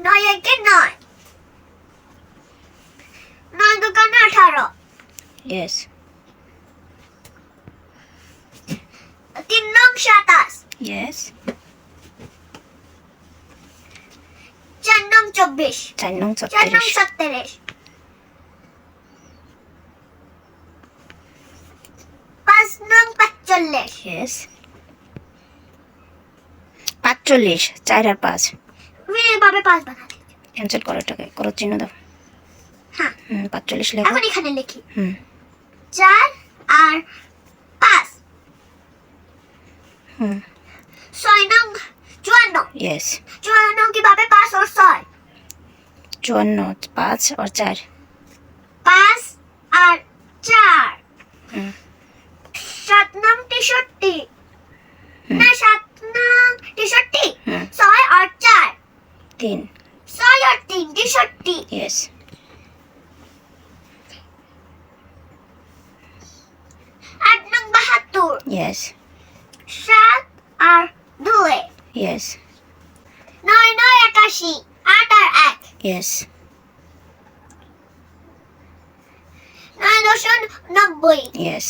9 একে 9, 9 দুগুণে 18, Yes. 3 নং 27, Yes. 4 নং 24, 4 নং 4 নং 36. 37, 5 নং 45, Yes. 45, 4 আর 5. এভাবে 5 বানাতে। ক্যান্সেল করো এটাকে, করো চিহ্ন দাও। হ্যাঁ, 45 লেখো। এখন এখানে লিখি হুম 4 আর 5, হুম 6 নং 54, Yes. 54 কিভাবে 5 আর 6, 54, 5 और 4. 5 আর 4, হুম 7 নং 63, হুম না 7 নং 63, হুম 6 আর 4, 3. 6 আর 3 63, Yes. 8 নং 72, Yes. 7 আর 2, Yes. 9 9 81, 8 আর 1, Yes. 9 10 90, Yes.